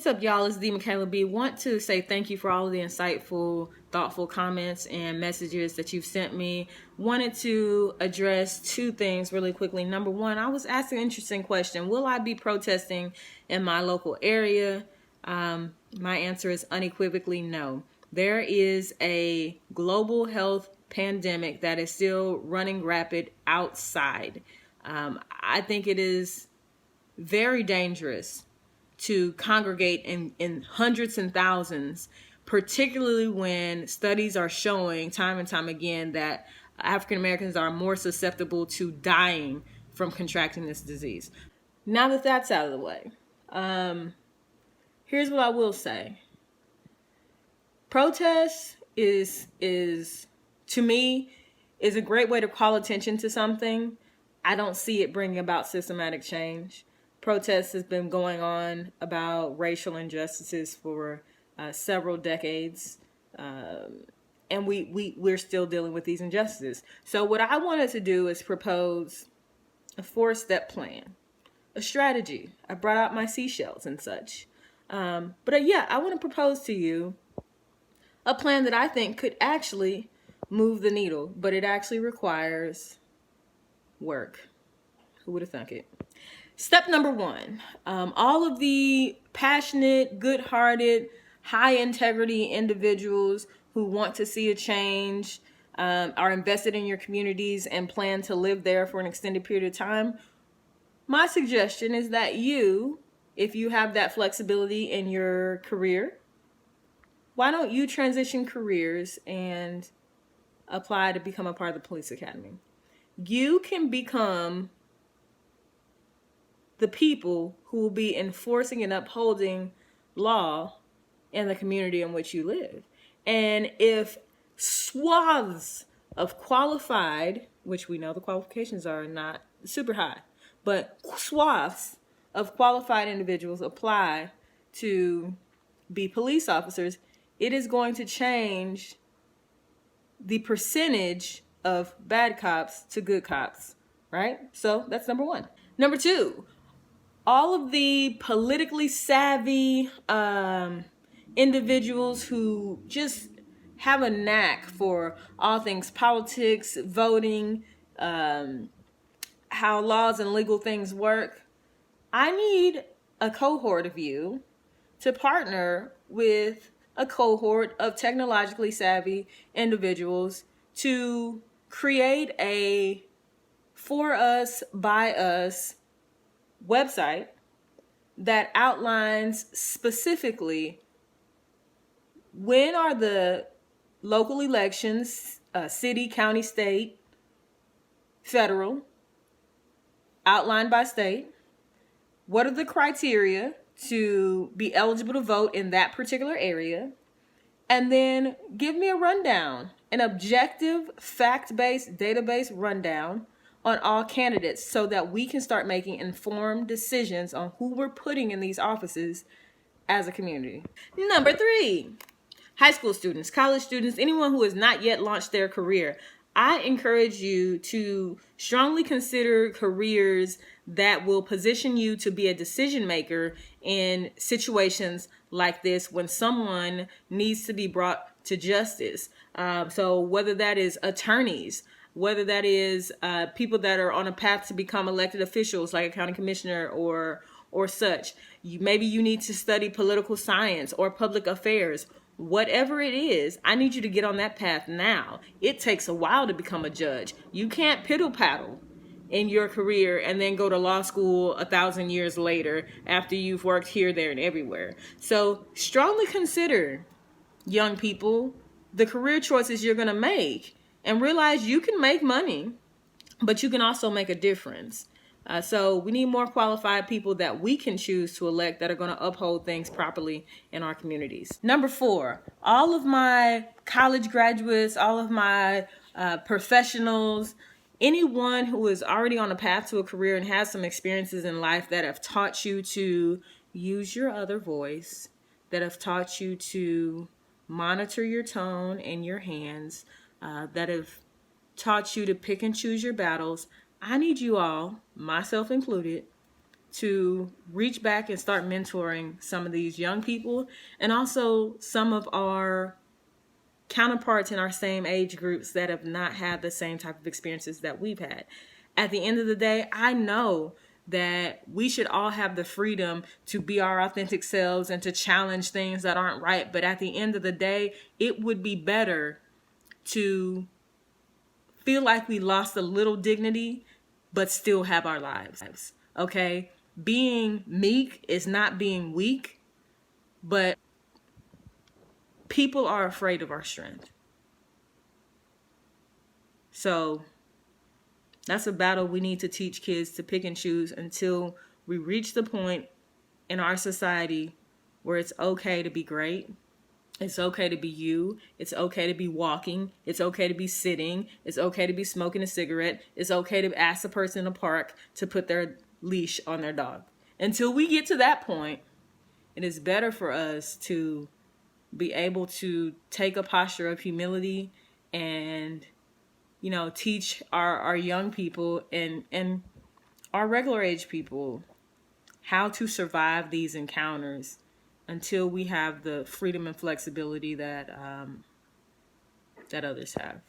What's up, y'all? It's D. Michaela B. Want to say thank you for all of the insightful, thoughtful comments and messages that you've sent me. Wanted to address two things really quickly. Number one, I was asked an interesting question. Will I be protesting in my local area? My answer is unequivocally no. There is a global health pandemic that is still running rapid outside. I think it is very dangerous to congregate in hundreds and thousands, particularly when studies are showing time and time again that African Americans are more susceptible to dying from contracting this disease. Now that that's out of the way, here's what I will say. Protest is to me is a great way to call attention to something. I don't see it bringing about systematic change. Protests has been going on about racial injustices for several decades, and we're still dealing with these injustices. So what I wanted to do is propose a 4-step plan, a strategy. I brought out my seashells and such, but I want to propose to you a plan that I think could actually move the needle, but it actually requires work. Who would have thunk it? Step number one, all of the passionate, good-hearted, high-integrity individuals who want to see a change, are invested in your communities and plan to live there for an extended period of time. My suggestion is that you, if you have that flexibility in your career, why don't you transition careers and apply to become a part of the police academy? You can become the people who will be enforcing and upholding law in the community in which you live. And if swaths of qualified, which we know the qualifications are not super high, but swaths of qualified individuals apply to be police officers, it is going to change the percentage of bad cops to good cops, right? So that's number one. Number two, all of the politically savvy individuals who just have a knack for all things politics, voting, how laws and legal things work, I need a cohort of you to partner with a cohort of technologically savvy individuals to create a for us, by us website that outlines specifically when are the local elections, city, county, state, federal, outlined by state. What are the criteria to be eligible to vote in that particular area? And then give me a rundown, an objective, fact-based, database rundown on all candidates so that we can start making informed decisions on who we're putting in these offices as a community. Number three, high school students, college students, anyone who has not yet launched their career. I encourage you to strongly consider careers that will position you to be a decision maker in situations like this when someone needs to be brought to justice. So whether that is attorneys, whether that is people that are on a path to become elected officials like a county commissioner or such. Maybe you need to study political science or public affairs. Whatever it is, I need you to get on that path now. It takes a while to become a judge. You can't piddle paddle in your career and then go to law school 1,000 years later after you've worked here, there, and everywhere. So strongly consider, young people, the career choices you're going to make and realize you can make money, but you can also make a difference. So we need more qualified people that we can choose to elect that are going to uphold things properly in our communities. Number four, all of my college graduates, all of my professionals, anyone who is already on a path to a career and has some experiences in life that have taught you to use your other voice, that have taught you to monitor your tone and your hands, that have taught you to pick and choose your battles. I need you all, myself included, to reach back and start mentoring some of these young people, and also some of our counterparts in our same age groups that have not had the same type of experiences that we've had. At the end of the day, I know that we should all have the freedom to be our authentic selves and to challenge things that aren't right. But at the end of the day, it would be better to feel like we lost a little dignity, but still have our lives. Okay? Being meek is not being weak, but people are afraid of our strength. So that's a battle we need to teach kids to pick and choose until we reach the point in our society where it's okay to be great. It's okay to be you. It's okay to be walking. It's okay to be sitting. It's okay to be smoking a cigarette. It's okay to ask the person in the park to put their leash on their dog. Until we get to that point, it is better for us to be able to take a posture of humility and, you know, teach our young people and our regular age people how to survive these encounters until we have the freedom and flexibility that that others have.